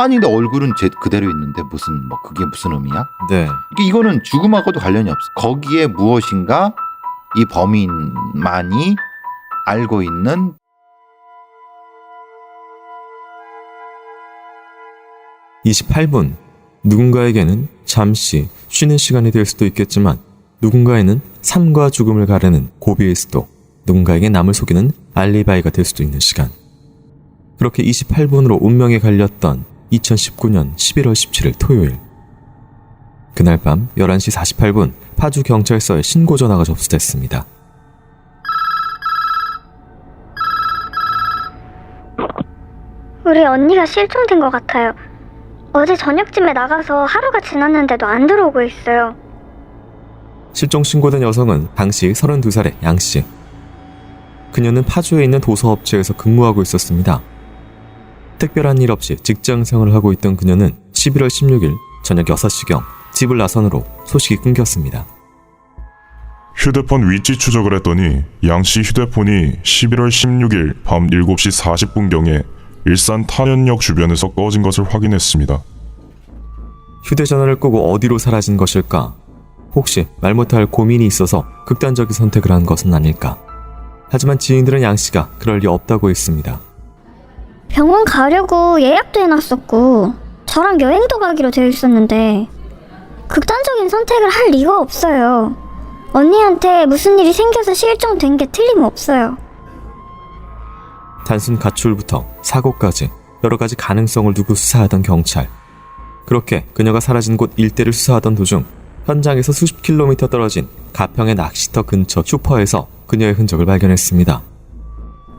아니 근데 얼굴은 그대로 있는데 무슨 뭐 그게 무슨 의미야? 네. 이거는 죽음하고도 관련이 없어. 거기에 무엇인가 이 범인만이 알고 있는 28분. 누군가에게는 잠시 쉬는 시간이 될 수도 있겠지만 누군가에는 삶과 죽음을 가르는 고비일 수도, 누군가에게 남을 속이는 알리바이가 될 수도 있는 시간. 그렇게 28분으로 운명이 갈렸던 2019년 11월 17일 토요일. 그날 밤 11시 48분 파주 경찰서에 신고 전화가 접수됐습니다. 우리 언니가 실종된 것 같아요. 어제 저녁쯤에 나가서 하루가 지났는데도 안 들어오고 있어요. 실종 신고된 여성은 당시 32살의 양씨. 그녀는 파주에 있는 도서업체에서 근무하고 있었습니다. 특별한 일 없이 직장 생활을 하고 있던 그녀는 11월 16일 저녁 6시경 집을 나선으로 소식이 끊겼습니다. 휴대폰 위치 추적을 했더니 양씨 휴대폰이 11월 16일 밤 7시 40분경에 일산 탄현역 주변에서 꺼진 것을 확인했습니다. 휴대전화를 끄고 어디로 사라진 것일까? 혹시 말 못할 고민이 있어서 극단적인 선택을 한 것은 아닐까? 하지만 지인들은 양씨가 그럴 리 없다고 했습니다. 병원 가려고 예약도 해놨었고 저랑 여행도 가기로 되어 있었는데 극단적인 선택을 할 리가 없어요. 언니한테 무슨 일이 생겨서 실종된 게 틀림없어요. 단순 가출부터 사고까지 여러 가지 가능성을 두고 수사하던 경찰. 그렇게 그녀가 사라진 곳 일대를 수사하던 도중 현장에서 수십 킬로미터 떨어진 가평의 낚시터 근처 슈퍼에서 그녀의 흔적을 발견했습니다.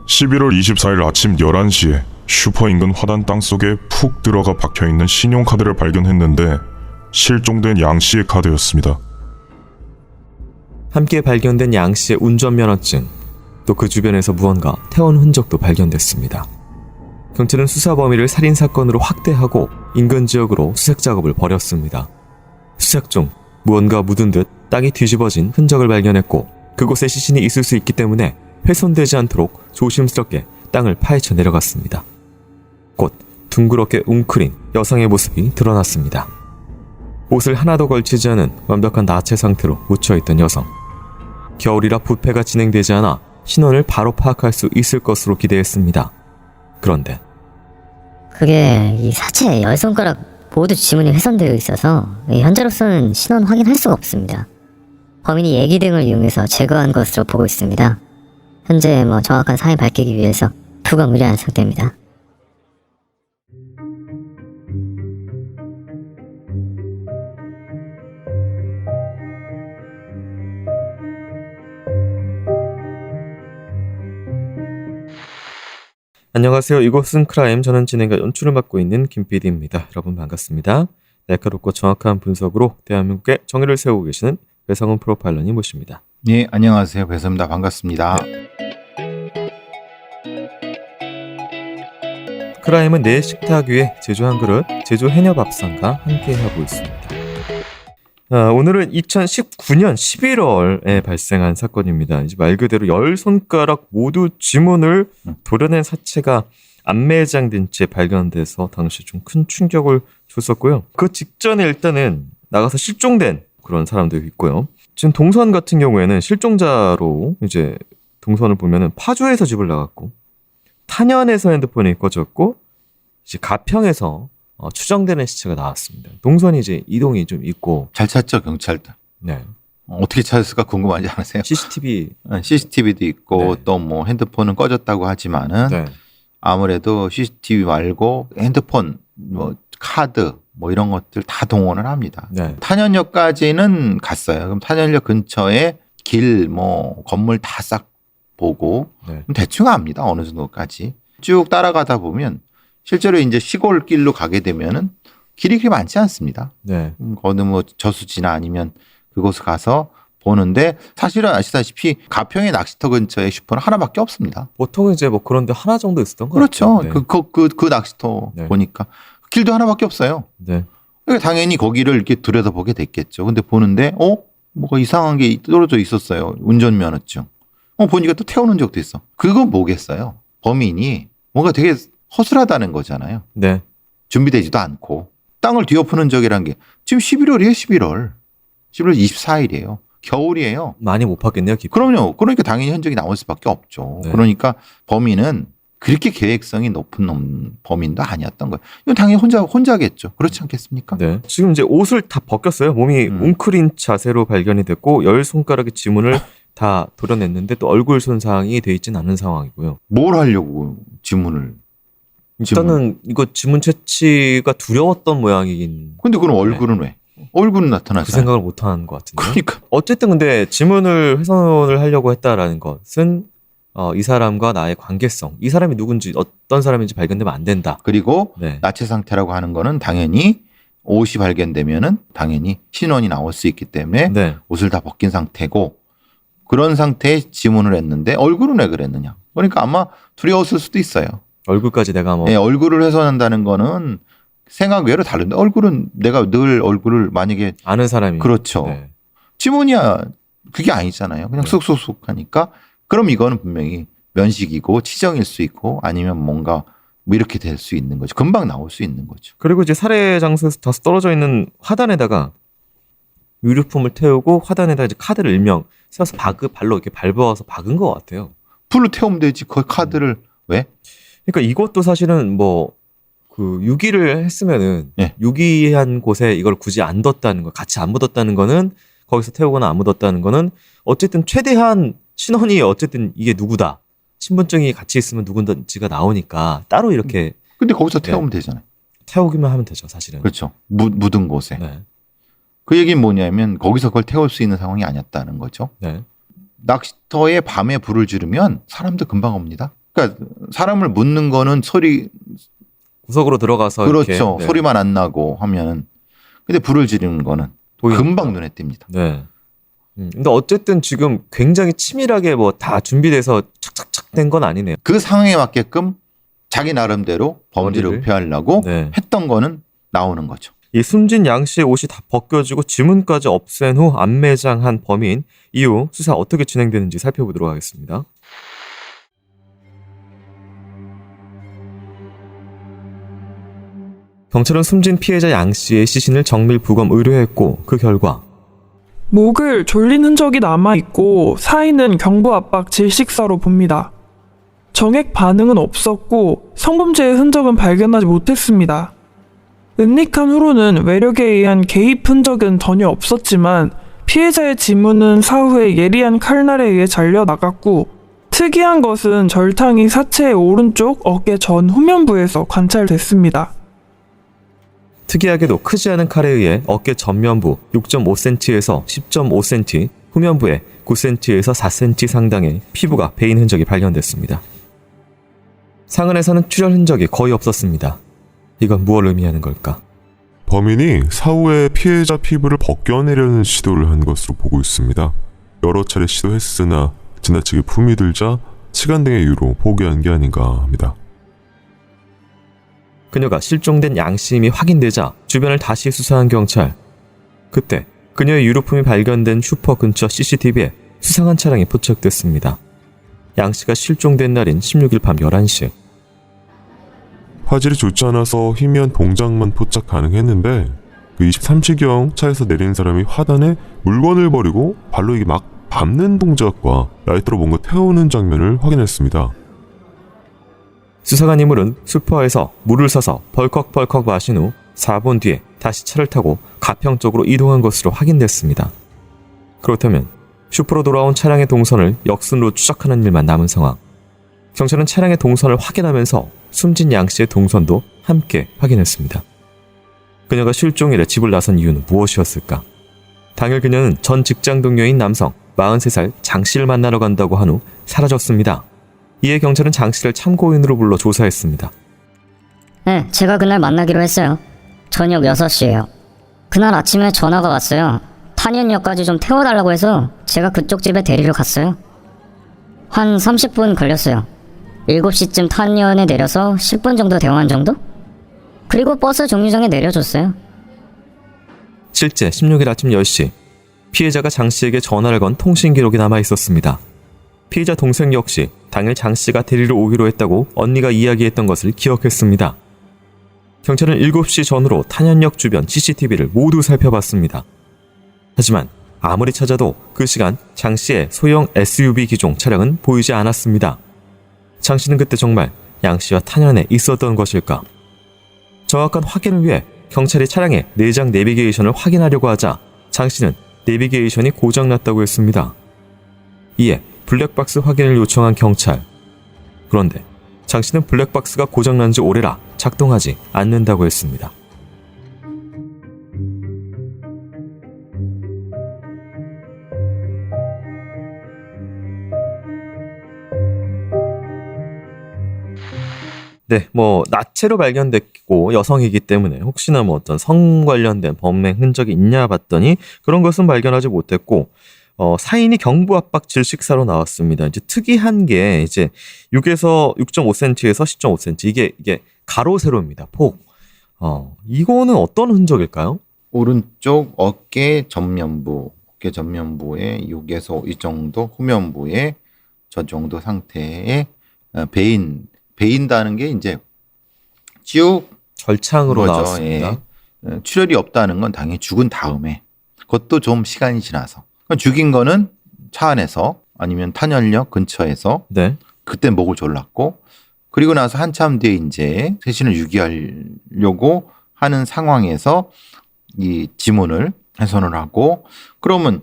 11월 24일 아침 11시에 슈퍼 인근 화단 땅속에 푹 들어가 박혀있는 신용카드를 발견했는데 실종된 양씨의 카드였습니다. 함께 발견된 양씨의 운전면허증, 또 그 주변에서 무언가 태운 흔적도 발견됐습니다. 경찰은 수사 범위를 살인사건으로 확대하고 인근 지역으로 수색 작업을 벌였습니다. 수색 중 무언가 묻은 듯 땅이 뒤집어진 흔적을 발견했고 그곳에 시신이 있을 수 있기 때문에 훼손되지 않도록 조심스럽게 땅을 파헤쳐 내려갔습니다. 곧 둥그렇게 웅크린 여성의 모습이 드러났습니다. 옷을 하나도 걸치지 않은 완벽한 나체 상태로 묻혀있던 여성. 겨울이라 부패가 진행되지 않아 신원을 바로 파악할 수 있을 것으로 기대했습니다. 그런데 그게 이 사체 10손가락 모두 지문이 훼손되어 있어서 현재로서는 신원 확인할 수가 없습니다. 범인이 예기 등을 이용해서 제거한 것으로 보고 있습니다. 현재 정확한 사인 밝히기 위해서 투가 무리한 상태입니다. 안녕하세요. 이곳은 크라임. 저는 진행과 연출을 맡고 있는 김PD입니다. 여러분 반갑습니다. 날카롭고 정확한 분석으로 대한민국의 정의를 세우고 계시는 배성훈 프로파일러님 모십니다. 예, 안녕하세요. 배성입니다. 반갑습니다. 크라임은 내 식탁 위에 제주 한 그릇, 제주 해녀밥상과 함께하고 있습니다. 오늘은 2019년 11월에 발생한 사건입니다. 이제 말 그대로 10손가락 모두 지문을 도려낸 사체가 안매장된 채 발견돼서 당시 좀 큰 충격을 줬었고요. 그 직전에 일단은 나가서 실종된 그런 사람들이 있고요. 지금 동선 같은 경우에는 실종자로 이제 동선을 보면은 파주에서 집을 나갔고 탄현에서 핸드폰이 꺼졌고 이제 가평에서 추정되는 시체가 나왔습니다. 동선이 이제 이동이 좀 있고. 잘 찾죠, 경찰들. 네. 어떻게 찾았을까 궁금하지 않으세요? CCTV도 있고 네. 또 뭐 핸드폰은 꺼졌다고 하지만은 네. 아무래도 CCTV 말고 핸드폰, 카드 이런 것들 다 동원을 합니다. 네. 탄현역까지는 갔어요. 그럼 탄현역 근처에 길, 건물 다 싹 보고 네. 대충 압니다. 어느 정도까지. 쭉 따라가다 보면 실제로 이제 시골 길로 가게 되면은 길이 그렇게 많지 않습니다. 네. 어느 저수지나 아니면 그곳에 가서 보는데 사실은 아시다시피 가평의 낚시터 근처에 슈퍼는 하나밖에 없습니다. 보통 이제 그런데 하나 정도 있었던 것 그렇죠. 같아요. 네. 그 낚시터 네. 보니까 길도 하나밖에 없어요. 네. 그러니까 당연히 거기를 이렇게 들여다보게 됐겠죠. 근데 보는데 뭐가 이상한 게 떨어져 있었어요. 운전면허증. 보니까 또 태우는 적도 있어. 그건 뭐겠어요? 범인이 뭔가 되게 허술하다는 거잖아요. 네. 준비되지도 않고 땅을 뒤엎은 흔적이란 게 지금 11월이에요. 11월 24일이에요. 겨울이에요. 많이 못 봤겠네요. 깊이. 그럼요. 그러니까 당연히 흔적이 나올 수밖에 없죠. 네. 그러니까 범인은 그렇게 계획성이 높은 범인도 아니었던 거예요. 이건 당연히 혼자겠죠. 그렇지 않겠습니까? 네. 지금 이제 옷을 다 벗겼어요. 몸이 웅크린 자세로 발견이 됐고 10손가락의 지문을 다 도려냈는데 또 얼굴 손상이 돼 있지는 않은 상황이고요. 뭘 하려고 지문을. 일단은 이거 지문 채취가 두려웠던 모양이긴. 근데 그럼 얼굴은 왜? 얼굴은 나타나잖아요. 그 생각을 못한 것 같은데. 그러니까. 어쨌든 근데 지문을 훼손을 하려고 했다라는 것은 이 사람과 나의 관계성, 이 사람이 누군지 어떤 사람인지 발견되면 안 된다. 그리고 네. 나체 상태라고 하는 거는 당연히 옷이 발견되면은 당연히 신원이 나올 수 있기 때문에 네. 옷을 다 벗긴 상태고 그런 상태에 지문을 했는데 얼굴은 왜 그랬느냐. 그러니까 아마 두려웠을 수도 있어요. 얼굴까지 내가 뭐 예, 얼굴을 훼손한다는 거는 생각 외로 다른데 얼굴은 내가 늘 얼굴을 만약에 아는 사람이 그렇죠. 네. 지문이야 그게 아니잖아요. 그냥 쑥쑥쑥 하니까 그럼 이거는 분명히 면식이고 치정일 수 있고 아니면 뭔가 뭐 이렇게 될 수 있는 거죠. 금방 나올 수 있는 거죠. 그리고 이제 살해 장소에서 다시 떨어져 있는 화단에다가 유류품을 태우고 화단에다 이제 카드를 일명 세워서 발로 이렇게 밟아서 박은 것 같아요. 불로 태우면 되지. 그 카드를 왜? 그러니까 이것도 사실은 뭐 그 유기를 했으면은 네. 유기한 곳에 이걸 굳이 안 뒀다는 거, 같이 안 묻었다는 거는 거기서 태우거나 안 묻었다는 거는 어쨌든 최대한 신원이 어쨌든 이게 누구다. 신분증이 같이 있으면 누군지가 나오니까 따로 이렇게 근데 거기서 태우면 되잖아요. 태우기만 하면 되죠, 사실은. 그렇죠. 묻은 곳에. 네. 그 얘기는 뭐냐면 거기서 그걸 태울 수 있는 상황이 아니었다는 거죠. 네. 낚시터에 밤에 불을 지르면 사람도 금방 옵니다. 그러니까 사람을 묻는 거는 구석으로 들어가서 그렇죠. 이렇게 네. 소리만 안 나고 하면은 근데 불을 지르는 거는 보이니까. 금방 눈에 띕니다. 네. 근데 어쨌든 지금 굉장히 치밀하게 뭐 다 준비돼서 착착착 된 건 아니네요. 그 상황에 맞게끔 자기 나름대로 범죄를 머리를. 은폐하려고 네. 했던 거는 나오는 거죠. 이 숨진 양 씨의 옷이 다 벗겨지고 지문까지 없앤 후 안매장한 범인 이후 수사 어떻게 진행되는지 살펴보도록 하겠습니다. 경찰은 숨진 피해자 양 씨의 시신을 정밀 부검 의뢰했고 그 결과 목을 졸린 흔적이 남아있고 사인은 경부 압박 질식사로 봅니다. 정액 반응은 없었고 성범죄의 흔적은 발견하지 못했습니다. 은닉한 후로는 외력에 의한 개입 흔적은 전혀 없었지만 피해자의 지문은 사후에 예리한 칼날에 의해 잘려나갔고 특이한 것은 절탕이 사체의 오른쪽 어깨 전 후면부에서 관찰됐습니다. 특이하게도 크지 않은 칼에 의해 어깨 전면부 6.5cm에서 10.5cm, 후면부에 9cm에서 4cm 상당의 피부가 베인 흔적이 발견됐습니다. 상흔에서는 출혈 흔적이 거의 없었습니다. 이건 무엇을 의미하는 걸까? 범인이 사후에 피해자 피부를 벗겨내려는 시도를 한 것으로 보고 있습니다. 여러 차례 시도했으나 지나치게 품이 들자 시간 등의 이유로 포기한 게 아닌가 합니다. 그녀가 실종된 양 씨임이 확인되자 주변을 다시 수사한 경찰. 그때 그녀의 유류품이 발견된 슈퍼 근처 CCTV에 수상한 차량이 포착됐습니다. 양 씨가 실종된 날인 16일 밤 11시. 화질이 좋지 않아서 희미한 동작만 포착 가능했는데 그 23시경 차에서 내린 사람이 화단에 물건을 버리고 발로 이게 막 밟는 동작과 라이터로 뭔가 태우는 장면을 확인했습니다. 수사관 인물은 슈퍼에서 물을 사서 벌컥벌컥 마신 후 4분 뒤에 다시 차를 타고 가평 쪽으로 이동한 것으로 확인됐습니다. 그렇다면 슈퍼로 돌아온 차량의 동선을 역순으로 추적하는 일만 남은 상황. 경찰은 차량의 동선을 확인하면서 숨진 양 씨의 동선도 함께 확인했습니다. 그녀가 실종일에 집을 나선 이유는 무엇이었을까? 당일 그녀는 전 직장 동료인 남성 43살 장 씨를 만나러 간다고 한 후 사라졌습니다. 이에 경찰은 장 씨를 참고인으로 불러 조사했습니다. 네, 제가 그날 만나기로 했어요. 저녁 6시에요. 그날 아침에 전화가 왔어요. 탄현역까지 좀 태워달라고 해서 제가 그쪽 집에 데리러 갔어요. 한 30분 걸렸어요. 7시쯤 탄현에 내려서 10분 정도 대화한 정도? 그리고 버스 정류장에 내려줬어요. 실제 16일 아침 10시 피해자가 장 씨에게 전화를 건 통신 기록이 남아 있었습니다. 피해자 동생 역시 당일 장 씨가 데리러 오기로 했다고 언니가 이야기했던 것을 기억했습니다. 경찰은 7시 전후로 탄현역 주변 CCTV를 모두 살펴봤습니다. 하지만 아무리 찾아도 그 시간 장 씨의 소형 SUV 기종 차량은 보이지 않았습니다. 장 씨는 그때 정말 양 씨와 탄현에 있었던 것일까? 정확한 확인을 위해 경찰이 차량의 내장 내비게이션을 확인하려고 하자 장 씨는 내비게이션이 고장났다고 했습니다. 이에 블랙박스 확인을 요청한 경찰. 그런데 장 씨는 블랙박스가 고장난 지 오래라 작동하지 않는다고 했습니다. 네, 나체로 발견됐고 여성이기 때문에 혹시나 어떤 성 관련된 범행 흔적이 있냐 봤더니 그런 것은 발견하지 못했고, 사인이 경부 압박 질식사로 나왔습니다. 이제 특이한 게 이제 6에서 6.5cm에서 10.5cm 이게 가로 세로입니다. 폭. 이거는 어떤 흔적일까요? 오른쪽 어깨 전면부에 6에서 이 정도, 후면부에 저 정도 상태의 베인다는 게 이제 쭉 절창으로 거죠. 나왔습니다. 예. 출혈이 없다는 건 당연히 죽은 다음에, 그것도 좀 시간이 지나서. 죽인 거는 차 안에서 아니면 탄현역 근처에서 네. 그때 목을 졸랐고, 그리고 나서 한참 뒤에 이제 세신을 유기하려고 하는 상황에서 이 지문을 훼손을 하고, 그러면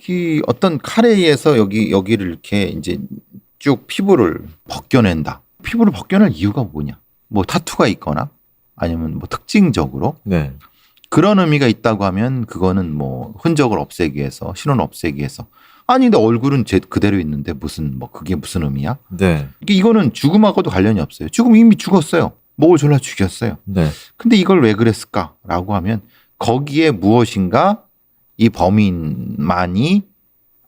이 어떤 칼에 의해서 여기를 이렇게 이제 쭉 피부를 벗겨낸다. 피부를 벗겨낼 이유가 뭐냐? 타투가 있거나 아니면 특징적으로 네. 그런 의미가 있다고 하면 그거는 흔적을 없애기 위해서, 신원을 없애기 위해서. 아니 근데 얼굴은 그대로 있는데 그게 무슨 의미야? 네. 이거는 죽음하고도 관련이 없어요. 죽음 이미 죽었어요. 목을 졸라 죽였어요. 네. 근데 이걸 왜 그랬을까라고 하면 거기에 무엇인가 이 범인만이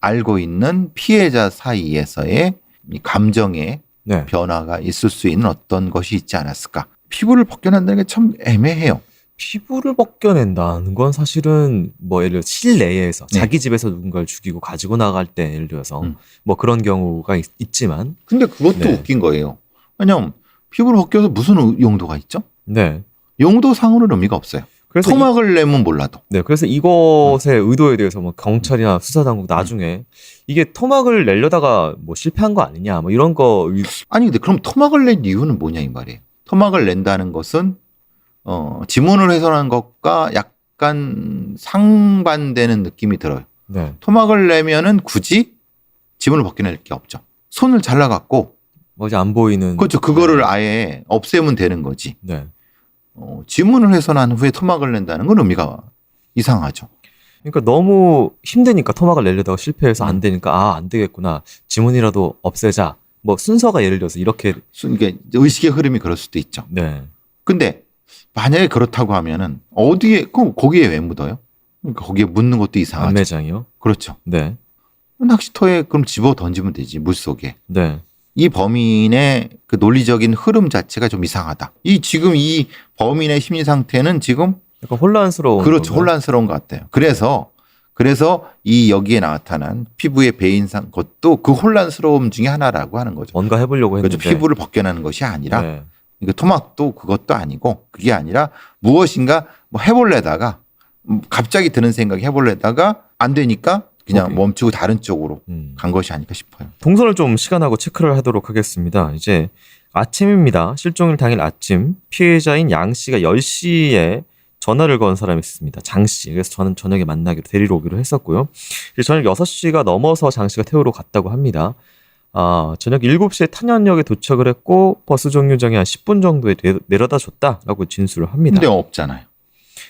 알고 있는 피해자 사이에서의 이 감정의 네. 변화가 있을 수 있는 어떤 것이 있지 않았을까. 피부를 벗겨낸다는 게 참 애매해요. 피부를 벗겨낸다는 건 사실은 예를 들어 실내에서 네. 자기 집에서 누군가를 죽이고 가지고 나갈 때 예를 들어서 음. 그런 경우가 있지만 근데 그것도 네. 웃긴 거예요. 왜냐면 피부를 벗겨서 무슨 용도가 있죠? 네. 용도상으로는 의미가 없어요. 그래서 토막을 내면 몰라도. 그래서 이것의 의도에 대해서 경찰이나 수사당국 나중에 이게 토막을 내려다가 실패한 거 아니냐 이런 거 아니 근데 그럼 토막을 낸 이유는 뭐냐 이 말이에요. 토막을 낸다는 것은 지문을 훼손한 것과 약간 상반되는 느낌이 들어요. 네. 토막을 내면은 굳이 지문을 벗겨낼 게 없죠. 손을 잘라갖고 이제 안 보이는 그렇죠. 그거를 아예 없애면 되는 거지. 네. 지문을 훼손한 후에 토막을 낸다는 건 의미가 이상하죠. 그러니까 너무 힘드니까 토막을 내려다가 실패해서 안 되니까 안 되겠구나. 지문이라도 없애자. 순서가 예를 들어서 이렇게 이게 의식의 흐름이 그럴 수도 있죠. 네. 근데 만약에 그렇다고 하면은 거기에 왜 묻어요? 그러니까 거기에 묻는 것도 이상하죠. 안매장이요? 그렇죠. 네. 낚시터에 그럼 집어 던지면 되지, 물속에. 네. 이 범인의 그 논리적인 흐름 자체가 좀 이상하다. 지금 이 범인의 심리 상태는 지금 약간 혼란스러운. 그렇죠. 건가요? 혼란스러운 것 같아요. 그래서 여기에 나타난 피부의 배인상 것도 그 혼란스러움 중에 하나라고 하는 거죠. 뭔가 해보려고 했는데. 그렇죠. 피부를 벗겨내는 것이 아니라 네. 이거 토막도 그것도 아니고 그게 아니라 무엇인가 해볼래다가 갑자기 드는 생각이 해볼래다가 안 되니까 그냥 오케이. 멈추고 다른 쪽으로 음. 간 것이 아닐까 싶어요. 동선을 좀 시간하고 체크를 하도록 하겠습니다. 이제 아침입니다. 실종일 당일 아침 피해자인 양 씨가 10시에 전화를 건 사람이 있습니다. 장 씨. 그래서 저는 저녁에 만나기로 데리러 오기로 했었고요. 저녁 6시가 넘어서 장 씨가 태우러 갔다고 합니다. 저녁 7시에 탄현역에 도착을 했고 버스 정류장에 한 10분 정도에 내려다 줬다라고 진술을 합니다. 근데 없잖아요.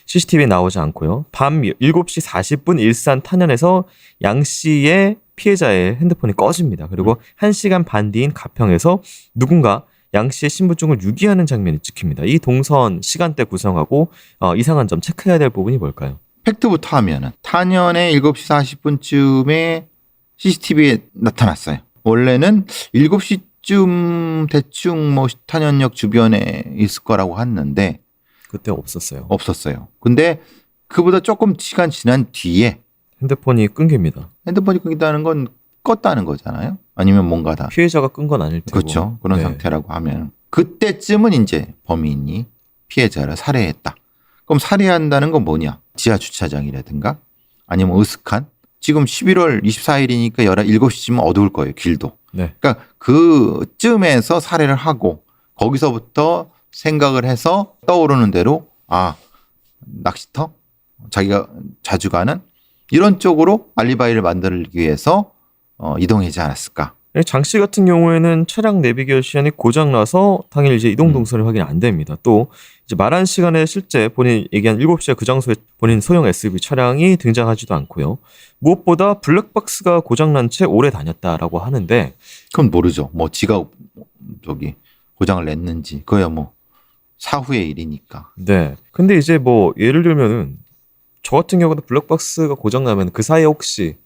CCTV에 나오지 않고요. 밤 7시 40분 일산 탄현에서 양 씨의 피해자의 핸드폰이 꺼집니다. 그리고 1시간 반 뒤인 가평에서 누군가 양 씨의 신분증을 유기하는 장면이 찍힙니다. 이 동선 시간대 구성하고 이상한 점 체크해야 될 부분이 뭘까요? 팩트부터 하면은 탄현에 7시 40분쯤에 CCTV에 나타났어요. 원래는 7시쯤 대충 탄현역 주변에 있을 거라고 했는데 그때 없었어요. 없었어요. 근데 그보다 조금 시간 지난 뒤에 핸드폰이 끊깁니다. 핸드폰이 끊긴다는 건 껐다는 거잖아요. 아니면 뭔가 다 피해자가 끈 건 아닐 테고. 그렇죠. 그런 네. 상태라고 하면 그때쯤은 이제 범인이 피해자를 살해했다. 그럼 살해한다는 건 뭐냐? 지하 주차장이라든가 아니면 으슥한 지금 11월 24일이니까 7시쯤은 어두울 거예요. 길도. 네. 그러니까 그쯤에서 살해를 하고 거기서부터 생각을 해서 떠오르는 대로 낚시터? 자기가 자주 가는 이런 쪽으로 알리바이를 만들기 위해서 이동하지 않았을까? 장 씨 같은 경우에는 차량 내비게이션 시간이 고장나서 당일 이제 이동 동선이 확인 안 됩니다. 또 이제 말한 시간에 실제 본인이 얘기한 7시에 그 장소에 본인 소형 SUV 차량이 등장하지도 않고요. 무엇보다 블랙박스가 고장난 채 오래 다녔다라고 하는데 그건 모르죠. 뭐 지가 고장을 냈는지 그거야 뭐 사후의 일이니까. 네. 근데 이제 뭐 예를 들면은 저 같은 경우도 블랙박스가 고장나면 그 사이에 혹시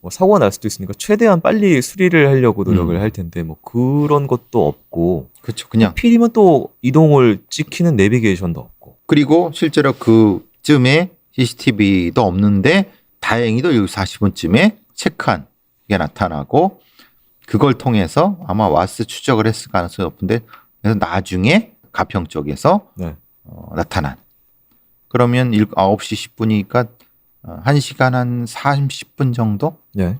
뭐 사고가 날 수도 있으니까 최대한 빨리 수리를 하려고 노력을 할 텐데 뭐 그런 것도 없고 그렇죠. 그냥 필이면 또 이동을 찍히는 내비게이션도 없고 그리고 실제로 그쯤에 CCTV도 없는데 다행히도 7시 40분쯤에 체크한 게 나타나고 그걸 통해서 아마 와스 추적을 했을 가능성이 높은데 그래서 나중에 가평 쪽에서 네. 나타난 그러면 9시 10분이니까 1시간 한 30분 정도? 네.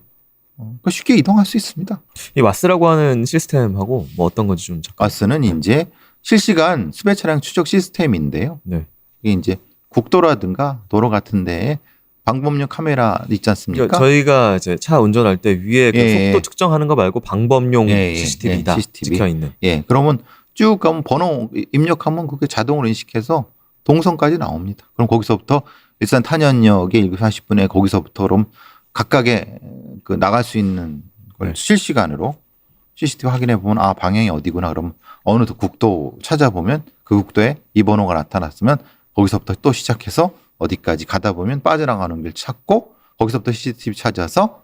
쉽게 이동할 수 있습니다. 이 와스라고 하는 시스템하고 뭐 어떤 건지 좀 잠깐. 와스는 이제 실시간 수배 차량 추적 시스템인데요. 네. 이게 이제 국도라든가 도로 같은 데에 방범용 카메라 있지 않습니까? 저희가 이제 차 운전할 때 위에 그 예, 속도 예. 측정하는 거 말고 방범용 예, 예, CCTV다 예, CCTV. 찍혀 있는. 예, 그러면 쭉 가면 번호 입력하면 그게 자동으로 인식해서 동선까지 나옵니다. 그럼 거기서부터 일산 탄현역에 7시 40분에 거기서부터 그럼 각각의 그 나갈 수 있는 걸 네. 실시간으로 CCTV 확인해 보면 방향이 어디구나. 그럼 어느 국도 찾아보면 그 국도에 이 번호가 나타났으면 거기서부터 또 시작해서 어디까지 가다 보면 빠져나가는 길 찾고 거기서부터 CCTV 찾아서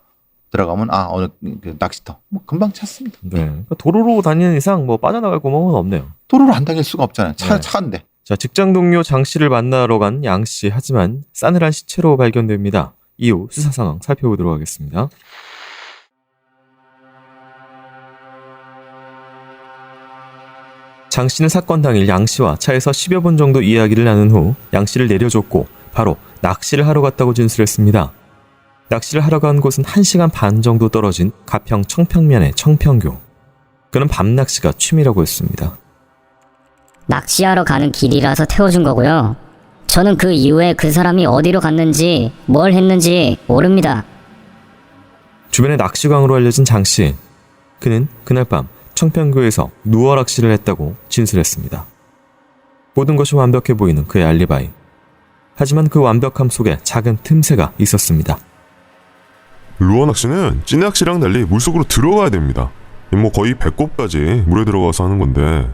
들어가면 어느 그 낚시터 뭐 금방 찾습니다. 네. 그러니까 도로로 다니는 이상 뭐 빠져나갈 구멍은 없네요. 도로를 안 다닐 수가 없잖아요. 차인데. 자, 직장 동료 장 씨를 만나러 간 양 씨 하지만 싸늘한 시체로 발견됩니다. 이후 수사 상황 살펴보도록 하겠습니다. 장 씨는 사건 당일 양 씨와 차에서 10여 분 정도 이야기를 나눈 후 양 씨를 내려줬고 바로 낚시를 하러 갔다고 진술했습니다. 낚시를 하러 간 곳은 1시간 반 정도 떨어진 가평 청평면의 청평교. 그는 밤낚시가 취미라고 했습니다. 낚시하러 가는 길이라서 태워준 거고요. 저는 그 이후에 그 사람이 어디로 갔는지 뭘 했는지 모릅니다. 주변에 낚시광으로 알려진 장 씨. 그는 그날 밤 청평교에서 누워 낚시를 했다고 진술했습니다. 모든 것이 완벽해 보이는 그의 알리바이. 하지만 그 완벽함 속에 작은 틈새가 있었습니다. 루어 낚시는 찌 낚시랑 달리 물속으로 들어가야 됩니다. 뭐 거의 배꼽까지 물에 들어가서 하는 건데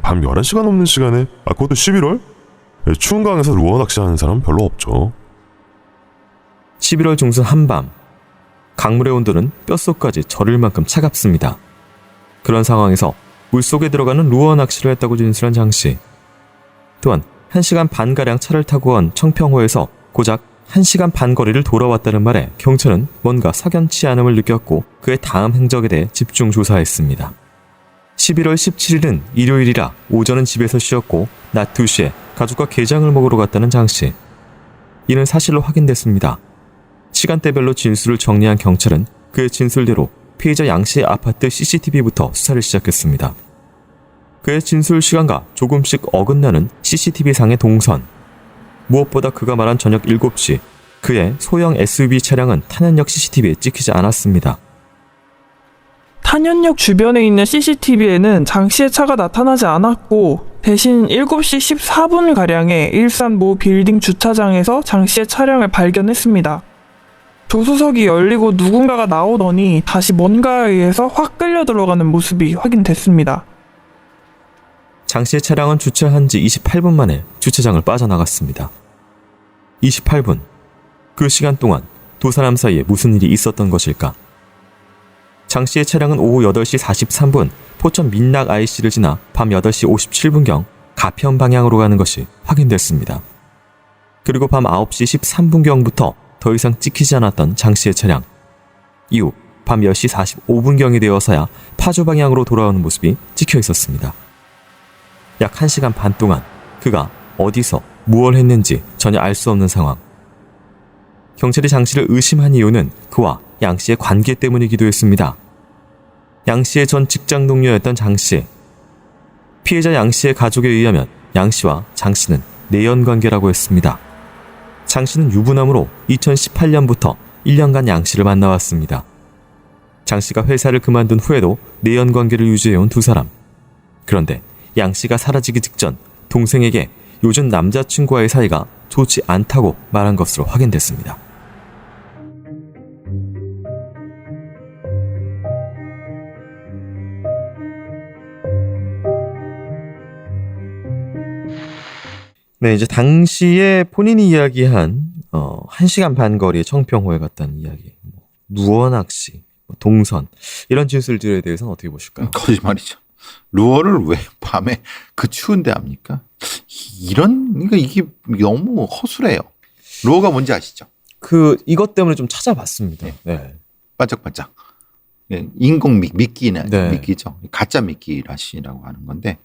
밤 11시간 넘는 시간에 그것도 11월? 추운 강에서 루어 낚시하는 사람 별로 없죠. 11월 중순 한밤. 강물의 온도는 뼛속까지 저릴 만큼 차갑습니다. 그런 상황에서 물속에 들어가는 루어 낚시를 했다고 진술한 장 씨. 또한 1시간 반가량 차를 타고 간 청평호에서 고작 1시간 반 거리를 돌아왔다는 말에 경찰은 뭔가 석연치 않음을 느꼈고 그의 다음 행적에 대해 집중 조사했습니다. 11월 17일은 일요일이라 오전은 집에서 쉬었고 낮 2시에 가족과 게장을 먹으러 갔다는 장 씨. 이는 사실로 확인됐습니다. 시간대별로 진술을 정리한 경찰은 그의 진술대로 피해자 양 씨의 아파트 CCTV부터 수사를 시작했습니다. 그의 진술 시간과 조금씩 어긋나는 CCTV상의 동선. 무엇보다 그가 말한 저녁 7시, 그의 소형 SUV 차량은 탄현역 CCTV에 찍히지 않았습니다. 탄현역 주변에 있는 CCTV에는 장 씨의 차가 나타나지 않았고 대신 7시 14분가량에 일산 모 빌딩 주차장에서 장 씨의 차량을 발견했습니다. 조수석이 열리고 누군가가 나오더니 다시 뭔가에 의해서 확 끌려 들어가는 모습이 확인됐습니다. 장 씨의 차량은 주차한 지 28분 만에 주차장을 빠져나갔습니다. 28분. 그 시간 동안 두 사람 사이에 무슨 일이 있었던 것일까? 장 씨의 차량은 오후 8시 43분 포천 민락 IC를 지나 밤 8시 57분경 가평 방향으로 가는 것이 확인됐습니다. 그리고 밤 9시 13분경부터 더 이상 찍히지 않았던 장 씨의 차량. 이후 밤 10시 45분경이 되어서야 파주 방향으로 돌아오는 모습이 찍혀 있었습니다. 약 1시간 반 동안 그가 어디서 무엇을 했는지 전혀 알 수 없는 상황. 경찰이 장 씨를 의심한 이유는 그와 양 씨의 관계 때문이기도 했습니다. 양 씨의 전 직장 동료였던 장 씨. 피해자 양 씨의 가족에 의하면 양 씨와 장 씨는 내연 관계라고 했습니다. 장 씨는 유부남으로 2018년부터 1년간 양 씨를 만나왔습니다. 장 씨가 회사를 그만둔 후에도 내연 관계를 유지해온 두 사람. 그런데 양 씨가 사라지기 직전 동생에게 요즘 남자친구와의 사이가 좋지 않다고 말한 것으로 확인됐습니다. 네, 이제 당시에 본인이 이야기한 1시간 반 거리의 청평호에 갔다는 이야기, 루어 낚시, 동선 이런 진술들에 대해서는 어떻게 보실까요? 거짓말이죠. 루어를 왜 밤에 그 추운데 합니까? 그러니까 이게 너무 허술해요. 루어가 뭔지 아시죠? 이것 때문에 좀 찾아봤습니다. 네. 반짝반짝. 예, 인공 미끼는 네. 미끼죠. 가짜 미끼라시라고 하는 건데,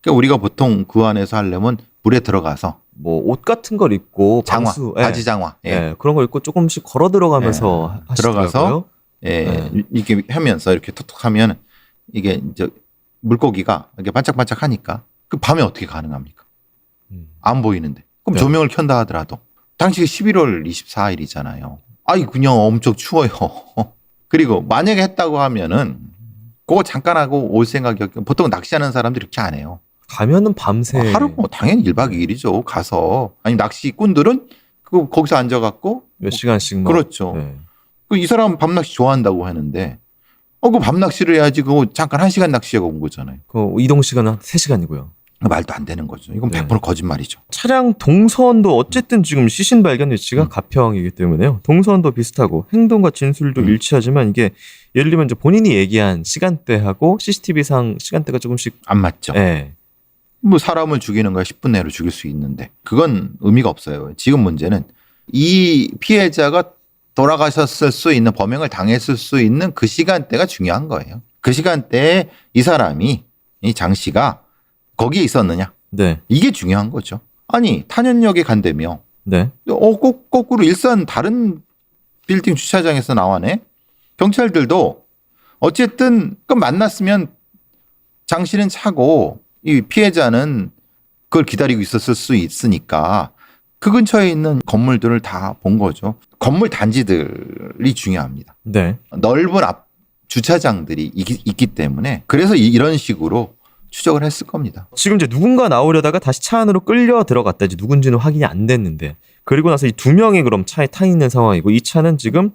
그러니까 우리가 보통 그 안에서 하려면 물에 들어가서 뭐 옷 같은 걸 입고 장화, 방수, 바지 장화, 예, 그런 걸 입고 조금씩 걸어 들어가면서 하시더라고요. 들어가서 이렇게 하면서 이렇게 톡톡하면 이게 이제 물고기가 이렇게 반짝반짝하니까 그 밤에 어떻게 가능합니까? 안 보이는데. 그럼 네. 조명을 켠다 하더라도 당시 11월 24일이잖아요. 아이 그냥 엄청 추워요. 그리고 만약에 했다고 하면은 그거 잠깐 하고 올 생각이 보통 낚시하는 사람들이 이렇게 안 해요. 가면은 밤새 하루 뭐 당연히 1박 2일이죠. 가서 아니 낚시꾼들은 거기서 앉아갖고 몇 시간씩 막. 그렇죠. 네. 이 사람 밤낚시 좋아한다고 하는데 그 밤낚시를 해야지 그거 잠깐 1시간 낚시하고 온 거잖아요. 그 이동 시간은 3시간이고요. 말도 안 되는 거죠. 이건 100% 거짓말이죠. 차량 동선도 어쨌든 지금 시신 발견 위치가 가평이기 때문에요. 동선도 비슷하고 행동과 진술도 일치하지만 이게 예를 들면 이제 본인이 얘기한 시간대하고 CCTV상 시간대가 조금씩 안 맞죠. 예. 뭐 사람을 죽이는 거야 10분 내로 죽일 수 있는데 그건 의미가 없어요. 지금 문제는 이 피해자가 돌아가셨을 수 있는 범행을 당했을 수 있는 그 시간대가 중요한 거예요. 그 시간대에 이 사람이 이 장 씨가 거기에 있었느냐? 네. 이게 중요한 거죠. 아니 탄현역에 간다며 네. 거꾸로 일산 다른 빌딩 주차장에서 나와네. 경찰들도 어쨌든 그 만났으면 장 씨는 차고 이 피해자는 그걸 기다리고 있었을 수 있으니까 그 근처에 있는 건물들을 다 본 거죠. 건물 단지들이 중요합니다. 네. 넓은 앞 주차장들이 있기 때문에 그래서 이런 식으로 추적을 했을 겁니다. 지금 이제 누군가 나오려다가 다시 차 안으로 끌려 들어갔다. 이제 누군지는 확인이 안 됐는데. 그리고 나서 이 두 명이 그럼 차에 타 있는 상황이고 이 차는 지금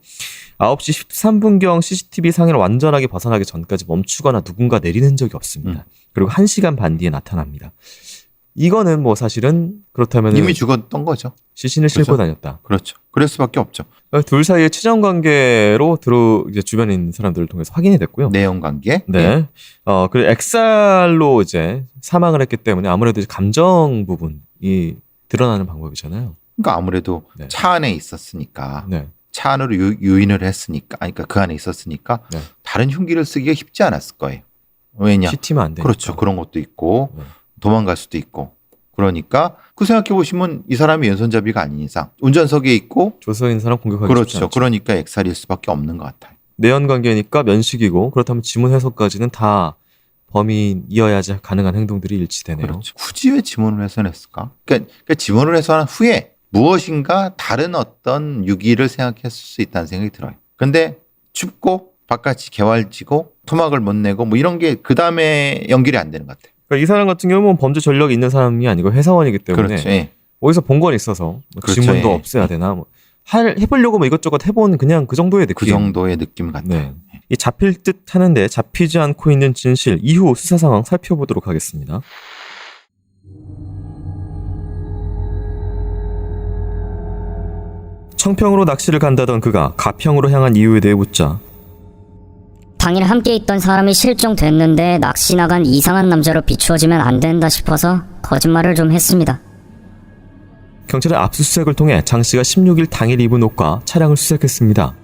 9시 13분경 CCTV 상에를 완전하게 벗어나기 전까지 멈추거나 누군가 내리는 적이 없습니다. 그리고 1시간 반 뒤에 나타납니다. 이거는 뭐 사실은 그렇다면 이미 죽었던 거죠. 시신을 그렇죠. 싣고 다녔다. 그렇죠. 그럴 수밖에 없죠. 둘 사이의 치정 관계로 이제 주변에 있는 사람들을 통해서 확인이 됐고요. 내용 관계. 네. 그리고 엑살로 이제 사망을 했기 때문에 아무래도 이제 감정 부분이 드러나는 방법이잖아요. 그러니까 아무래도 네. 차 안에 있었으니까 네. 차 안으로 유인을 했으니까, 그러니까 그 안에 있었으니까 네. 다른 흉기를 쓰기가 쉽지 않았을 거예요. 왜냐? 시티면 안 되니까. 그렇죠. 그런 것도 있고 네. 도망갈 수도 있고. 그러니까 그 생각해 보시면 이 사람이 왼손잡이가 아닌 이상 운전석에 있고 조서 있는 사람 공격하기 쉽지 그렇죠. 않죠. 그러니까 엑살일 수밖에 없는 것 같아요. 내연 관계니까 면식이고 그렇다면 지문 해석까지는 다 범인이어야지 가능한 행동들이 일치되네요. 그렇죠. 굳이 왜 지문을 훼손했을까? 그러니까 지문을 훼손한 후에 무엇인가 다른 어떤 유기를 생각했을 수 있다는 생각이 들어요. 근데 춥고 바깥이 개활지고 토막을 못 내고 뭐 이런 게 그 다음에 연결이 안 되는 것 같아요. 그러니까 이 사람 같은 경우는 범죄 전력이 있는 사람이 아니고 회사원이기 때문에 그렇죠. 예. 어디서 본 건 있어서 뭐 그렇죠. 지문도 예. 없애야 되나 뭐 해보려고 뭐 이것저것 해본 그냥 그 정도의 느낌. 그 정도의 느낌 같아요. 네. 이 잡힐 듯 하는데 잡히지 않고 있는 진실 이후 수사 상황 살펴보도록 하겠습니다. 청평으로 낚시를 간다던 그가 가평으로 향한 이유에 대해 묻자 당일 함께 있던 사람이 실종됐는데 낚시 나간 이상한 남자로 비추어지면 안 된다 싶어서 거짓말을 좀 했습니다. 경찰은 압수수색을 통해 장 씨가 16일 당일 입은 옷과 차량을 수색했습니다.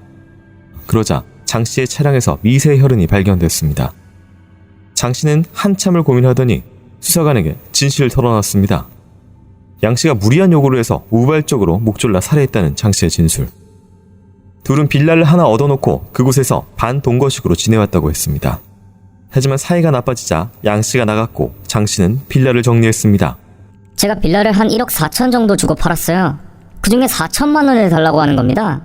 그러자 장 씨의 차량에서 미세 혈흔이 발견됐습니다. 장 씨는 한참을 고민하더니 수사관에게 진실을 털어놨습니다. 양 씨가 무리한 요구를 해서 우발적으로 목 졸라 살해했다는 장 씨의 진술. 둘은 빌라를 하나 얻어놓고 그곳에서 반동거식으로 지내왔다고 했습니다. 하지만 사이가 나빠지자 양 씨가 나갔고 장 씨는 빌라를 정리했습니다. 제가 빌라를 한 1억 4천 정도 주고 팔았어요. 그중에 4천만 원을 달라고 하는 겁니다.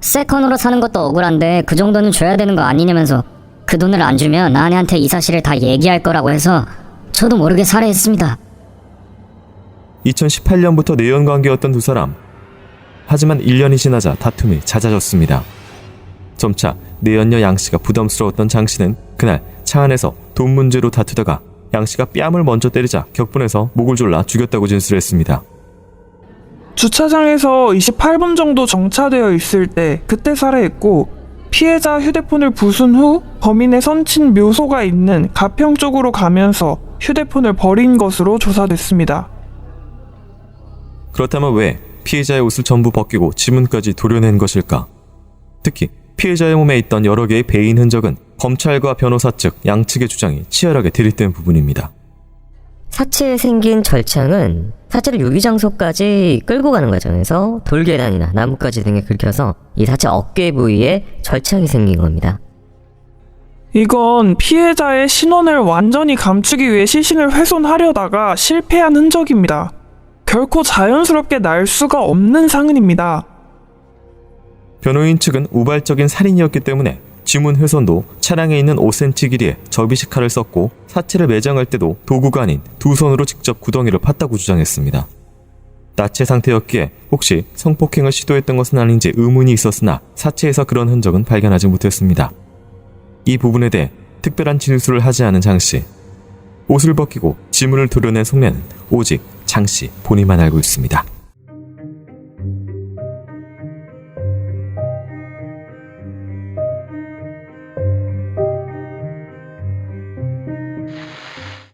세컨으로 사는 것도 억울한데 그 정도는 줘야 되는 거 아니냐면서 그 돈을 안 주면 아내한테 이 사실을 다 얘기할 거라고 해서 저도 모르게 살해했습니다. 2018년부터 내연관계였던 두 사람. 하지만 1년이 지나자 다툼이 잦아졌습니다. 점차 내연녀 양 씨가 부담스러웠던 장 씨는 그날 차 안에서 돈 문제로 다투다가 양 씨가 뺨을 먼저 때리자 격분해서 목을 졸라 죽였다고 진술했습니다. 주차장에서 28분 정도 정차되어 있을 때 그때 살해했고, 피해자 휴대폰을 부순 후 범인의 선친 묘소가 있는 가평 쪽으로 가면서 휴대폰을 버린 것으로 조사됐습니다. 그렇다면 왜 피해자의 옷을 전부 벗기고 지문까지 도려낸 것일까? 특히 피해자의 몸에 있던 여러 개의 배인 흔적은 검찰과 변호사 측 양측의 주장이 치열하게 대립된 부분입니다. 사체에 생긴 절창은 사체를 유기장소까지 끌고 가는 과정에서 돌계단이나 나뭇가지 등에 긁혀서 이 사체 어깨 부위에 절창이 생긴 겁니다. 이건 피해자의 신원을 완전히 감추기 위해 시신을 훼손하려다가 실패한 흔적입니다. 결코 자연스럽게 날 수가 없는 상흔입니다. 변호인 측은 우발적인 살인이었기 때문에 지문 훼손도 차량에 있는 5cm 길이의 접이식 칼을 썼고 사체를 매장할 때도 도구가 아닌 두 손으로 직접 구덩이를 팠다고 주장했습니다. 나체 상태였기에 혹시 성폭행을 시도했던 것은 아닌지 의문이 있었으나 사체에서 그런 흔적은 발견하지 못했습니다. 이 부분에 대해 특별한 진술을 하지 않은 장 씨. 옷을 벗기고 지문을 도려낸 속내는 오직 장 씨 본인만 알고 있습니다.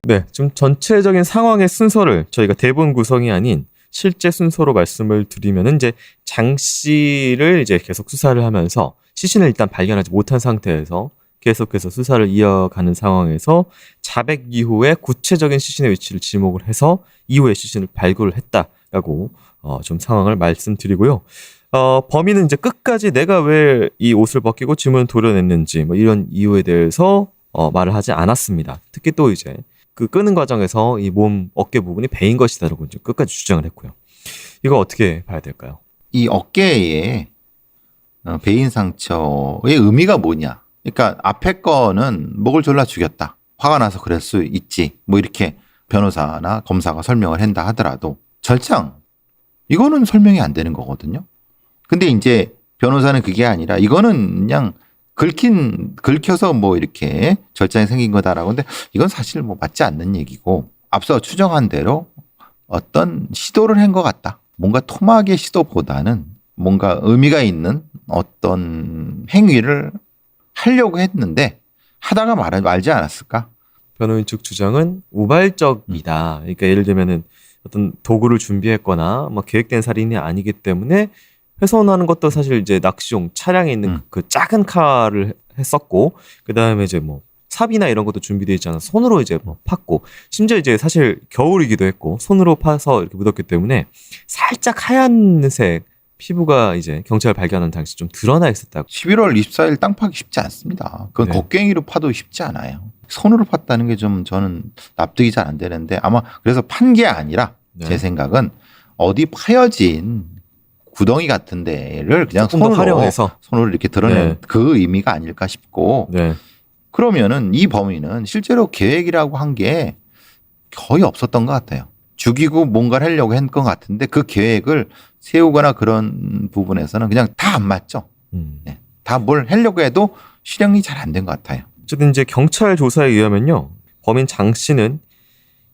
네, 좀 전체적인 상황의 순서를 저희가 대본 구성이 아닌 실제 순서로 말씀을 드리면은 이제 장 씨를 이제 계속 수사를 하면서 시신을 일단 발견하지 못한 상태에서 계속해서 수사를 이어가는 상황에서 자백 이후에 구체적인 시신의 위치를 지목을 해서 이후에 시신을 발굴을 했다라고 좀 상황을 말씀드리고요. 범인은 이제 끝까지 내가 왜 이 옷을 벗기고 지문을 도려냈는지 뭐 이런 이유에 대해서 말을 하지 않았습니다. 특히 또 이제 그 끄는 과정에서 이 몸 어깨 부분이 베인 것이다라고 이제 끝까지 주장을 했고요. 이거 어떻게 봐야 될까요? 이 어깨에 베인 상처의 의미가 뭐냐? 그러니까 앞에 거는 목을 졸라 죽였다. 화가 나서 그럴 수 있지. 뭐 이렇게 변호사나 검사가 설명을 한다 하더라도 절창 이거는 설명이 안 되는 거거든요. 근데 이제 변호사는 그게 아니라 이거는 그냥 긁혀서 뭐 이렇게 절장이 생긴 거다라고. 근데 이건 사실 뭐 맞지 않는 얘기고 앞서 추정한 대로 어떤 시도를 한 것 같다. 뭔가 토막의 시도보다는 뭔가 의미가 있는 어떤 행위를 하려고 했는데 하다가 말지 않았을까? 변호인 측 주장은 우발적이다. 그러니까 예를 들면은 어떤 도구를 준비했거나 뭐 계획된 살인이 아니기 때문에 훼손하는 것도 사실 이제 낚시용 차량에 있는 그 작은 칼을 했었고, 그 다음에 이제 뭐 삽이나 이런 것도 준비되어 있지 않아 손으로 이제 뭐 팠고, 심지어 이제 사실 겨울이기도 했고 손으로 파서 이렇게 묻었기 때문에 살짝 하얀색 피부가 이제 경찰 발견한 당시 좀 드러나 있었다고. 11월 24일 땅 파기 쉽지 않습니다. 그건 네. 곡괭이로 파도 쉽지 않아요. 손으로 팠다는 게 좀 저는 납득이 잘 안 되는데 아마 그래서 판 게 아니라 네. 제 생각은 어디 파여진 구덩이 같은 데를 그냥 조금 더 활용해서 손으로 이렇게 드러낸 네. 그 의미가 아닐까 싶고 네. 그러면은 이 범인은 실제로 계획이라고 한 게 거의 없었던 것 같아요. 죽이고 뭔가를 하려고 한 것 같은데 그 계획을 세우거나 그런 부분에서는 그냥 다 안 맞죠. 네. 다 뭘 하려고 해도 실행이 잘 안 된 것 같아요. 어쨌든 이제 경찰 조사에 의하면요, 범인 장 씨는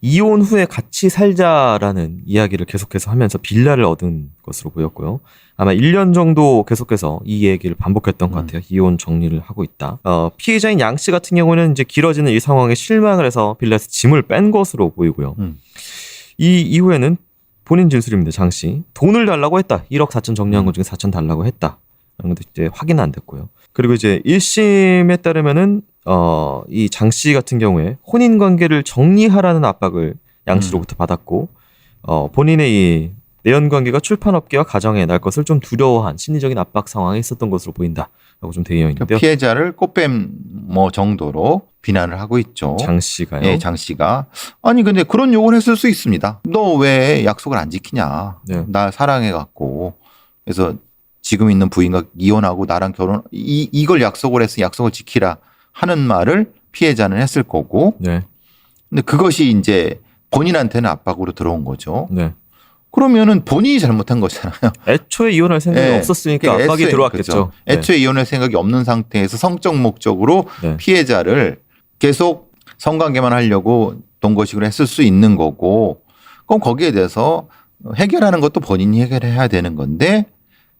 이혼 후에 같이 살자라는 이야기를 계속해서 하면서 빌라를 얻은 것으로 보였고요. 아마 1년 정도 계속해서 이 얘기를 반복했던 것 같아요. 이혼 정리를 하고 있다. 피해자인 양 씨 같은 경우는 이제 길어지는 이 상황에 실망을 해서 빌라에서 짐을 뺀 것으로 보이고요. 이 이후에는 본인 진술입니다. 장 씨. 돈을 달라고 했다. 1억 4천 정리한 것 중에 4천 달라고 했다. 라는 것도 이제 확인은 안 됐고요. 그리고 이제 1심에 따르면은 이 장 씨 같은 경우에 혼인 관계를 정리하라는 압박을 양 씨로부터 받았고 본인의 이 내연관계가 출판업계와 가정에 날 것을 좀 두려워한 심리적인 압박 상황에 있었던 것으로 보인다라고 좀 되어 있는데요. 그러니까 피해자를 꽃뱀 정도로 비난을 하고 있죠. 장 씨가요. 예, 장 씨가. 아니 근데 그런 욕을 했을 수 있습니다. 너 왜 약속을 안 지키냐. 네. 나 사랑해갖고. 그래서 지금 있는 부인과 이혼하고 나랑 결혼 이걸 약속을 해서 약속을 지키라 하는 말을 피해자는 했을 거고. 네. 근데 그것이 이제 본인한테는 압박으로 들어온 거죠. 네. 그러면은 본인이 잘못한 거잖아요. 애초에 이혼할 생각이 네. 없었으니까 그러니까 압박이 애초에, 들어왔겠죠. 그렇죠. 애초에 이혼할 생각이 없는 상태에서 성적 목적으로 네. 피해자를 계속 성관계만 하려고 동거식을 했을 수 있는 거고, 그럼 거기에 대해서 해결하는 것도 본인이 해결해야 되는 건데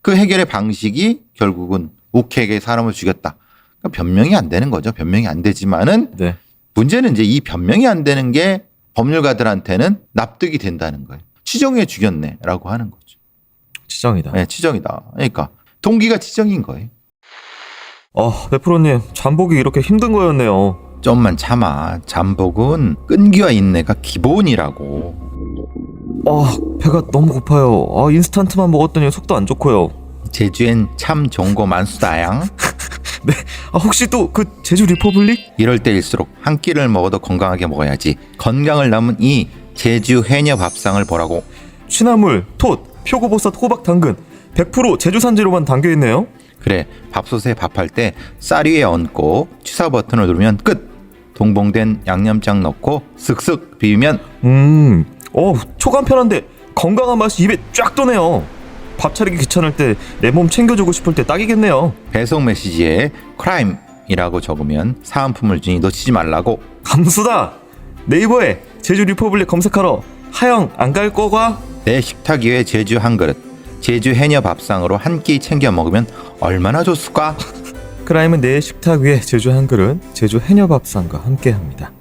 그 해결의 방식이 결국은 욱하게 사람을 죽였다. 그러니까 변명이 안 되는 거죠. 변명이 안 되지만은 네. 문제는 이제 이 변명이 안 되는 게 법률가들한테는 납득이 된다는 거예요. 치정에 죽였네라고 하는 거죠. 치정이다. 네, 치정이다. 그러니까 동기가 치정인 거예요. 베프로님 잠복이 이렇게 힘든 거였네요. 좀만 참아. 잠복은 끈기와 인내가 기본이라고. 배가 너무 고파요. 인스턴트만 먹었더니 속도 안 좋고요. 제주엔 참 좋은 거 많수다양. 혹시 또 그 제주 리퍼블릭? 이럴 때일수록 한 끼를 먹어도 건강하게 먹어야지. 건강을 남은 이 제주 해녀 밥상을 보라고. 취나물, 톳, 표고버섯, 호박, 당근 100% 제주산 재료만 담겨있네요. 그래, 밥솥에 밥할 때 쌀 위에 얹고 취사 버튼을 누르면 끝. 동봉된 양념장 넣고 쓱쓱 비비면 초간 편한데 건강한 맛이 입에 쫙 도네요. 밥 차리기 귀찮을 때 내 몸 챙겨주고 싶을 때 딱이겠네요. 배송 메시지에 크라임이라고 적으면 사은품을 주니 놓치지 말라고. 감수다. 네이버에 제주 리퍼블릭 검색하러 하영 안 갈 거가? 내 식탁 위에 제주 한 그릇, 제주 해녀 밥상으로 한 끼 챙겨 먹으면 얼마나 좋을까? 크라임은 내 식탁 위에 제주 한 그릇, 제주 해녀밥상과 함께합니다.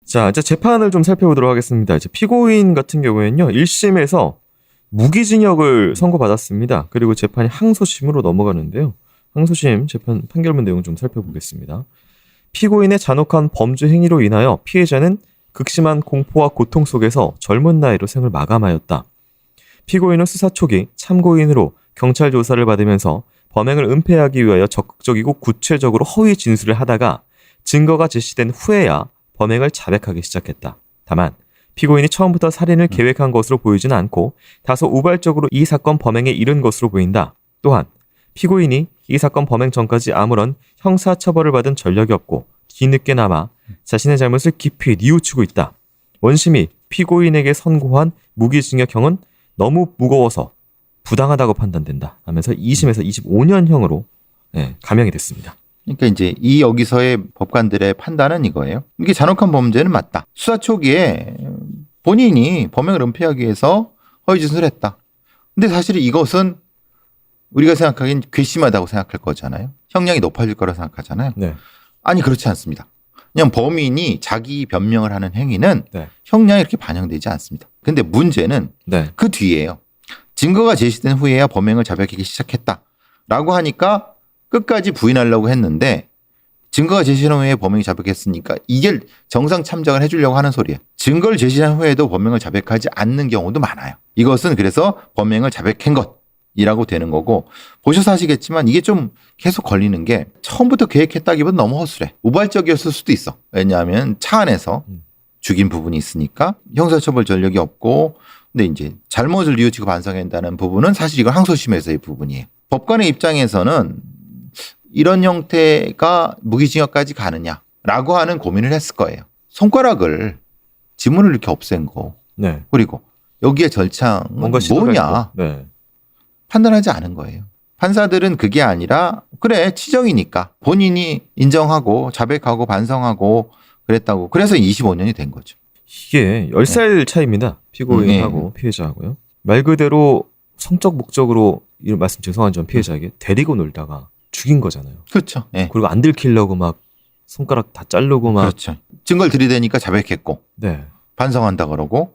자, 이제 재판을 좀 살펴보도록 하겠습니다. 이제 피고인 같은 경우에는요, 1심에서 무기징역을 선고받았습니다. 그리고 재판이 항소심으로 넘어가는데요. 항소심 재판 판결문 내용 좀 살펴보겠습니다. 피고인의 잔혹한 범죄 행위로 인하여 피해자는 극심한 공포와 고통 속에서 젊은 나이로 생을 마감하였다. 피고인은 수사 초기 참고인으로 경찰 조사를 받으면서 범행을 은폐하기 위하여 적극적이고 구체적으로 허위 진술을 하다가 증거가 제시된 후에야 범행을 자백하기 시작했다. 다만 피고인이 처음부터 살인을 계획한 것으로 보이지는 않고 다소 우발적으로 이 사건 범행에 이른 것으로 보인다. 또한 피고인이 이 사건 범행 전까지 아무런 형사처벌을 받은 전력이 없고 뒤늦게나마 자신의 잘못을 깊이 뉘우치고 있다. 원심이 피고인에게 선고한 무기징역형은 너무 무거워서 부당하다고 판단된다 하면서 2심에서 25년형으로 감형이 됐습니다. 그러니까 이제 이 여기서의 법관들의 판단은 이거예요. 이게 잔혹한 범죄는 맞다. 수사 초기에 본인이 범행을 은폐하기 위해서 허위진술을 했다. 근데 사실 이것은 우리가 생각하기엔 괘씸하다고 생각할 거잖아요. 형량이 높아질 거라고 생각하잖아요. 네. 아니 그렇지 않습니다. 그냥 범인이 자기 변명을 하는 행위는 네. 형량이 이렇게 반영되지 않습니다. 근데 문제는 네. 그 뒤에요. 증거가 제시된 후에야 범행을 자백하기 시작했다라고 하니까 끝까지 부인하려고 했는데 증거가 제시된 후에 범행이 자백했으니까 이게 정상 참작을 해주려고 하는 소리예요. 증거를 제시한 후에도 범행을 자백하지 않는 경우도 많아요. 이것은 그래서 범행을 자백한 것이라고 되는 거고, 보셔서 아시겠지만 이게 좀 계속 걸리는 게 처음부터 계획했다기보다 너무 허술해. 우발적이었을 수도 있어. 왜냐하면 차 안에서 죽인 부분이 있으니까 형사처벌 전력이 없고, 근데 이제 잘못을 뉘우치고 반성한다는 부분은 사실 이건 항소심에서의 부분이에요. 법관의 입장에서는 이런 형태가 무기징역까지 가느냐라고 하는 고민을 했을 거예요. 손가락을 지문을 이렇게 없앤 거, 네. 그리고 여기에 절창은 뭔가 시도가 뭐냐 있고. 네. 판단하지 않은 거예요. 판사들은 그게 아니라 그래 치정이니까 본인이 인정하고 자백하고 반성하고 그랬다고, 그래서 25년이 된 거죠. 이게 10살 차이입니다. 피고인하고 피해자하고요. 말 그대로 성적 목적으로 이런 말씀 죄송하지만 피해자에게 데리고 놀다가 죽인 거잖아요. 그렇죠. 네. 그리고 안 들키려고 막 손가락 다 자르고 막. 그렇죠. 증거를 들이대니까 자백했고 네. 반성한다 반성한다 그러고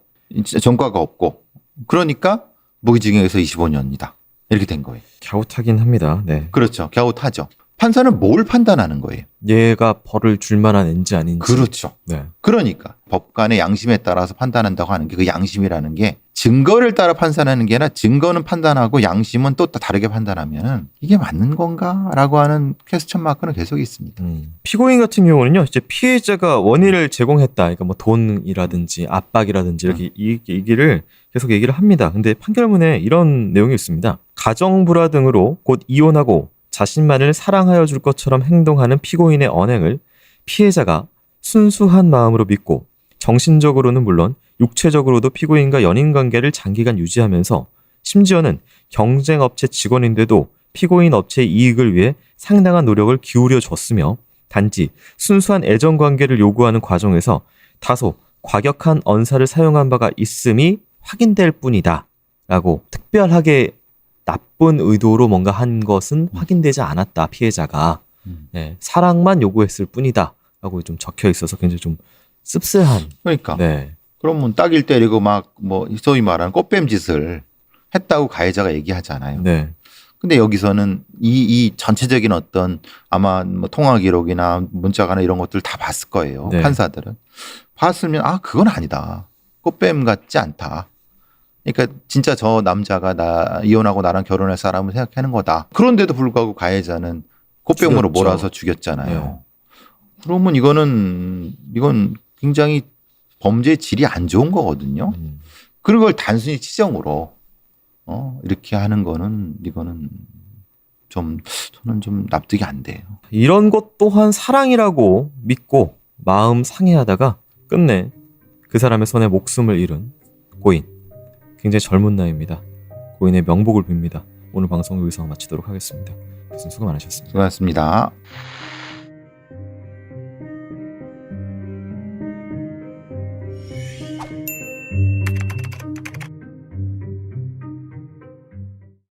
전과가 없고, 그러니까 무기징역에서 25년이다 이렇게 된 거예요. 갸웃하긴 합니다. 네. 그렇죠. 갸웃하죠. 판사는 뭘 판단하는 거예요? 얘가 벌을 줄 만한 애인지 아닌지. 그렇죠. 네. 그러니까 법관의 양심에 따라서 판단한다고 하는 게 그 양심이라는 게 증거를 따라 판단하는 게 아니라 증거는 판단하고 양심은 또 다르게 판단하면 이게 맞는 건가라고 하는 퀘스천 마크는 계속 있습니다. 피고인 같은 경우는요, 이제 피해자가 원인을 제공했다. 그러니까 뭐 돈이라든지 압박이라든지 이렇게 이 얘기를 계속 얘기를 합니다. 근데 판결문에 이런 내용이 있습니다. 가정불화 등으로 곧 이혼하고 자신만을 사랑하여 줄 것처럼 행동하는 피고인의 언행을 피해자가 순수한 마음으로 믿고 정신적으로는 물론 육체적으로도 피고인과 연인관계를 장기간 유지하면서 심지어는 경쟁업체 직원인데도 피고인 업체의 이익을 위해 상당한 노력을 기울여 줬으며 단지 순수한 애정관계를 요구하는 과정에서 다소 과격한 언사를 사용한 바가 있음이 확인될 뿐이다 라고 특별하게 나쁜 의도로 뭔가 한 것은 확인되지 않았다. 피해자가 네, 사랑만 요구했을 뿐이다 라고 좀 적혀 있어서 굉장히 좀 씁쓸한. 그러니까 네. 그러면 딱일 때리고 막 뭐 소위 말하는 꽃뱀 짓을 했다고 가해자가 얘기하잖아요. 네. 근데 여기서는 이 전체적인 어떤 아마 뭐 통화 기록이나 문자가나 이런 것들 다 봤을 거예요. 네. 판사들은 봤으면 그건 아니다. 꽃뱀 같지 않다. 그러니까 진짜 저 남자가 나 이혼하고 나랑 결혼할 사람을 생각하는 거다. 그런데도 불구하고 가해자는 꽃뱀으로 죽였죠. 몰아서 죽였잖아요. 네. 그러면 이건 굉장히 범죄의 질이 안 좋은 거거든요. 그런 걸 단순히 치정으로 이렇게 하는 거는 이거는 좀 저는 좀 납득이 안 돼요. 이런 것 또한 사랑이라고 믿고 마음 상해하다가 끝내 그 사람의 손에 목숨을 잃은 고인. 굉장히 젊은 나이입니다. 고인의 명복을 빕니다. 오늘 방송 여기서 마치도록 하겠습니다. 교수님 수고 많으셨습니다. 수고하셨습니다.